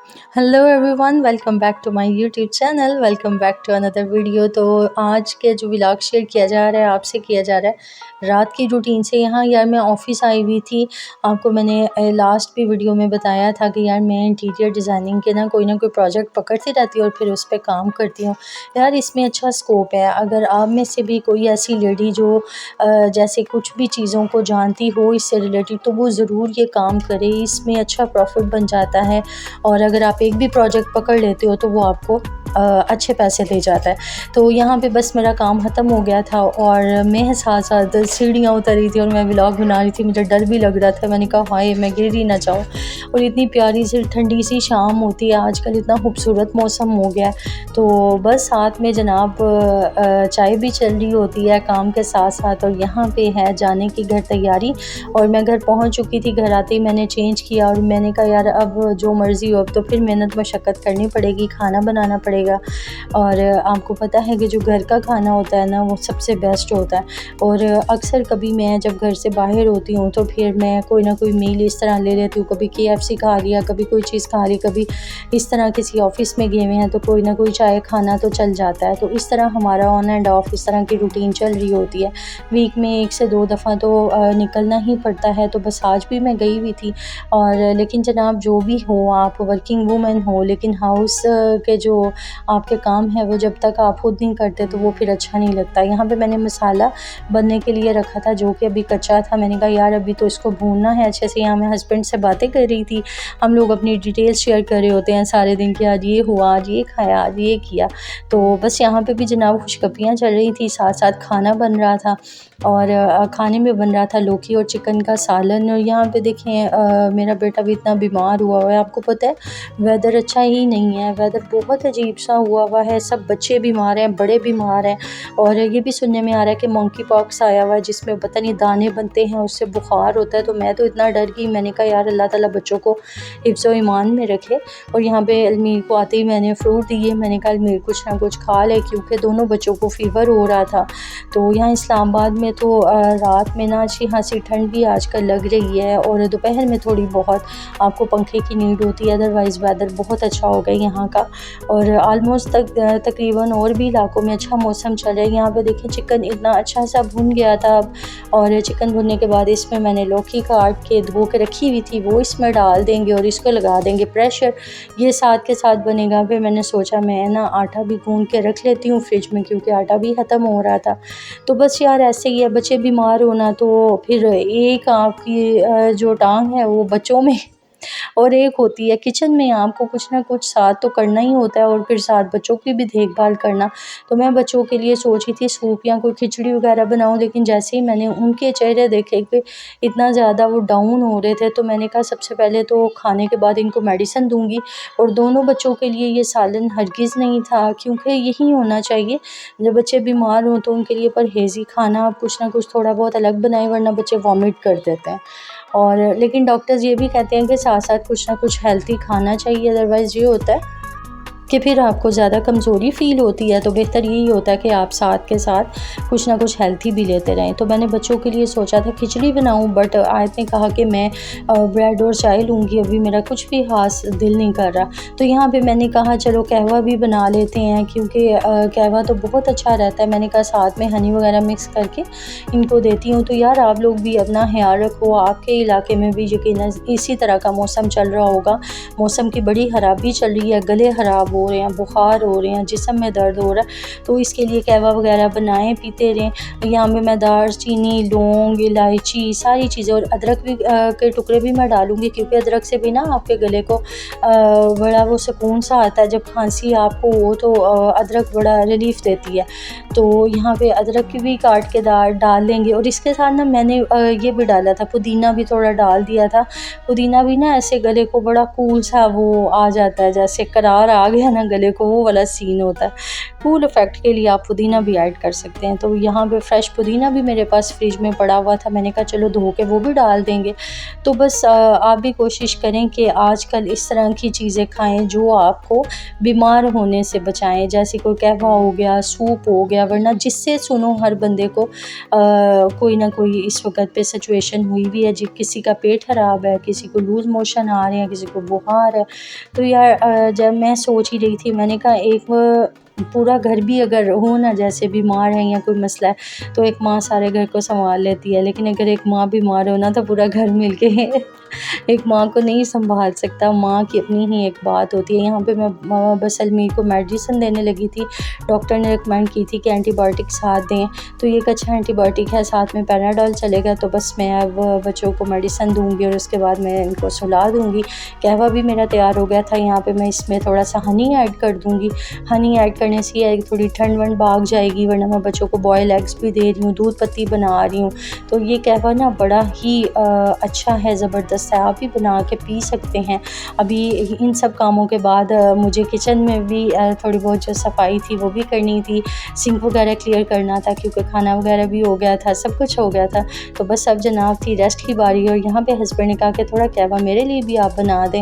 Hello everyone, welcome back to my YouTube channel. Welcome back to another video. तो आज के जो vlog share किया जा रहा है आपसे किया जा रहा है रात की रूटीन से। यहाँ यार मैं ऑफ़िस आई हुई थी। आपको मैंने लास्ट भी वीडियो में बताया था कि यार मैं इंटीरियर डिज़ाइनिंग के ना कोई प्रोजेक्ट पकड़ती रहती हूँ और फिर उस पर काम करती हूँ। यार इसमें अच्छा स्कोप है। अगर आप में से भी कोई ऐसी लेडी जो जैसे कुछ भी चीज़ों को जानती हो इससे रिलेटेड, तो वो ज़रूर ये काम करे। इसमें अच्छा प्रॉफिट बन जाता है और अगर आप एक भी प्रोजेक्ट पकड़ लेते हो तो वो आपको अच्छे पैसे दे जाता है। तो यहाँ पे बस मेरा काम ख़त्म हो गया था और मैं साथ साथ सीढ़ियाँ उतर रही थी और मैं व्लॉग बना रही थी। मुझे डर भी लग रहा था, मैंने कहा हाय मैं गिर ही ना जाऊँ। और इतनी प्यारी सी ठंडी सी शाम होती है आजकल, इतना खूबसूरत मौसम हो गया है। तो बस साथ में जनाब चाय भी चल रही होती है काम के साथ साथ। और यहाँ पे है जाने की घर तैयारी और मैं घर पहुँच चुकी थी। घर आते ही मैंने चेंज किया और मैंने कहा यार अब जो मर्ज़ी हो, अब तो फिर मेहनत मशक्क़त करनी पड़ेगी, खाना बनाना पड़ेगा। और आपको पता है कि जो घर का खाना होता है ना वो सबसे बेस्ट होता है। और अक्सर कभी मैं जब घर से बाहर होती हूँ तो फिर मैं कोई ना कोई मील इस तरह ले लेती हूँ। कभी KFC खा लिया, कभी कोई चीज़ खा ली, कभी इस तरह किसी ऑफ़िस में गए हुए हैं तो कोई ना कोई चाय खाना तो चल जाता है। तो इस तरह हमारा ऑन एंड ऑफ इस तरह की रूटीन चल रही होती है। वीक में 1 से 2 दफ़ा तो निकलना ही पड़ता है। तो बस आज भी मैं गई हुई थी। और लेकिन जनाब जो भी हो, आप वर्किंग वूमेन हो, लेकिन हाउस के जो आपके काम है वो जब तक आप खुद नहीं करते तो वो फिर अच्छा नहीं लगता। यहाँ पे मैंने मसाला बनने के लिए रखा था जो कि अभी कच्चा था। मैंने कहा यार अभी तो इसको भूनना है अच्छे से। यहाँ मैं हस्बैंड से बातें कर रही थी, हम लोग अपनी डिटेल्स शेयर कर रहे होते हैं सारे दिन कि आज ये हुआ, आज ये खाया, आज ये किया। तो बस यहाँ पे भी जनाब खुशखबरियाँ चल रही थी, साथ साथ खाना बन रहा था। और खाने में बन रहा था लौकी और चिकन का सालन। और यहाँ पे देखें मेरा बेटा भी इतना बीमार हुआ है। आपको पता है वेदर अच्छा ही नहीं है, वेदर बहुत अजीब सा हुआ है। सब बच्चे बीमार हैं, बड़े बीमार हैं। और ये भी सुनने में आ रहा है कि मंकी पॉक्स आया हुआ है जिसमें पता नहीं दाने बनते हैं, उससे बुखार होता है। तो मैं तो इतना डर गई, मैंने कहा यार अल्लाह ताला बच्चों को हिफ्ज़ व ईमान में रखे। और यहाँ पे अलमीर को आते ही मैंने फ्रूट दिए। मैंने कहा अलमीर कुछ ना कुछ खा ले, क्योंकि दोनों बच्चों को फ़ीवर हो रहा था। तो यहाँ इस्लामाबाद में तो रात में ना अच्छी खासी ठंड भी आजकल लग रही है और दोपहर में थोड़ी बहुत आपको पंखे की नीड होती है। अदरवाइज़ वेदर बहुत अच्छा हो गया यहाँ का। और आलमोस्ट तकरीबन और भी इलाकों में अच्छा मौसम चल रहा है। यहाँ पे देखें चिकन इतना अच्छा सा भुन गया था। और चिकन भुनने के बाद इसमें मैंने लौकी काट के धो के रखी हुई थी, वो इसमें डाल देंगे और इसको लगा देंगे प्रेशर, ये साथ के साथ बनेगा। फिर मैंने सोचा मैं ना आटा भी गूंद के रख लेती हूँ फ्रिज में, क्योंकि आटा भी ख़त्म हो रहा था। तो बस यार ऐसे ही है, बच्चे बीमार होना तो फिर एक आपकी जो टांग है वो बच्चों में और एक होती है किचन में। आपको कुछ ना कुछ साथ तो करना ही होता है और फिर साथ बच्चों की भी देखभाल करना। तो मैं बच्चों के लिए सोची थी सूप या कोई खिचड़ी वगैरह बनाऊं, लेकिन जैसे ही मैंने उनके चेहरे देखे कि इतना ज़्यादा वो डाउन हो रहे थे, तो मैंने कहा सबसे पहले तो खाने के बाद इनको मेडिसिन दूंगी। और दोनों बच्चों के लिए ये सालन हरगिज़ नहीं था, क्योंकि यही होना चाहिए जब बच्चे बीमार हों तो उनके लिए परहेज़ी खाना, आप कुछ ना कुछ थोड़ा बहुत अलग बनाएं, वरना बच्चे वॉमिट कर देते हैं। और लेकिन डॉक्टर्स ये भी कहते हैं कि साथ साथ कुछ ना कुछ हेल्थी खाना चाहिए। अदरवाइज़ ये होता है कि फिर आपको ज़्यादा कमज़ोरी फ़ील होती है। तो बेहतर यही होता है कि आप साथ के साथ कुछ ना कुछ हेल्थी भी लेते रहें। तो मैंने बच्चों के लिए सोचा था खिचड़ी बनाऊं, बट आयत ने कहा कि मैं ब्रेड और चाय लूँगी, अभी मेरा कुछ भी ख़ास दिल नहीं कर रहा। तो यहाँ पे मैंने कहा चलो कहवा भी बना लेते हैं, क्योंकि कहवा तो बहुत अच्छा रहता है। मैंने कहा साथ में हनी वगैरह मिक्स करके इनको देती हूँ। तो यार आप लोग भी अपना ख्याल रखो, आपके इलाके में भी यकीनन इसी तरह का मौसम चल रहा होगा। मौसम की बड़ी ख़राबी चल रही है, गले ख़राब हो रहे हैं, बुखार हो रहे हैं, जिस्म में दर्द हो रहा है। तो इसके लिए कहवा वगैरह बनाएं, पीते रहें। यहाँ पे मैं दालचीनी, लौंग, इलायची सारी चीज़ें और अदरक भी के टुकड़े भी मैं डालूँगी, क्योंकि अदरक से भी ना आपके गले को बड़ा वो सुकून सा आता है। जब खांसी आपको हो तो अदरक बड़ा रिलीफ़ देती है। तो यहाँ पे अदरक की भी काट के डाल लेंगे। और इसके साथ ना मैंने ये भी डाला था, पुदीना भी थोड़ा डाल दिया था। पुदीना भी ना ऐसे गले को बड़ा कूल सा वो आ जाता है, जैसे करार आ गया हैं ना गले को, वो वाला सीन होता है। कूल इफ़ेक्ट के लिए आप पुदीना भी ऐड कर सकते हैं। तो यहाँ पे फ्रेश पुदीना भी मेरे पास फ्रिज में पड़ा हुआ था, मैंने कहा चलो धो के वो भी डाल देंगे। तो बस आप भी कोशिश करें कि आजकल इस तरह की चीज़ें खाएं जो आपको बीमार होने से बचाएं, जैसे कोई कहवा हो गया, सूप हो गया। वरना जिससे सुनो हर बंदे को कोई ना कोई इस वक्त पे सिचुएशन हुई भी है, जी किसी का पेट ख़राब है, किसी को लूज़ मोशन आ रहे हैं, किसी को बुखार है। तो यार जब मैं सोच ही रही थी, मैंने कहा एक पूरा घर भी अगर हो ना, जैसे बीमार है या कोई मसला है, तो एक माँ सारे घर को संभाल लेती है, लेकिन अगर एक माँ बीमार हो ना तो पूरा घर मिल के एक माँ को नहीं संभाल सकता। माँ की अपनी ही एक बात होती है। यहाँ पे मैं बस अलमीर को मेडिसिन देने लगी थी। डॉक्टर ने रिकमेंड की थी कि एंटीबायोटिक साथ दें, तो ये एक अच्छा एंटीबायोटिक है, साथ में पैराडोल चलेगा। तो बस मैं अब बच्चों को मेडिसिन दूँगी और उसके बाद मैं इनको सुला दूँगी। कहवा भी मेरा तैयार हो गया था। यहाँ पे मैं इसमें थोड़ा सा हनी ऐड कर दूँगी। हनी ऐड करने से ये थोड़ी ठंड वंड भाग जाएगी। वरना मैं बच्चों को बॉयल एग्स भी दे रही हूँ, दूध पत्ती बना रही हूँ। तो ये कहवा ना बड़ा ही अच्छा है, ज़बरदस्त है, आप भी बना के पी सकते हैं। अभी इन सब कामों के बाद मुझे किचन में भी थोड़ी बहुत जो सफाई थी वो भी करनी थी, सिंक वगैरह क्लियर करना था, क्योंकि खाना वगैरह भी हो गया था, सब कुछ हो गया था। तो बस अब जनाब थी रेस्ट की बारी। और यहाँ पे हस्बैंड ने कहा कि थोड़ा कहवा मेरे लिए भी आप बना दें।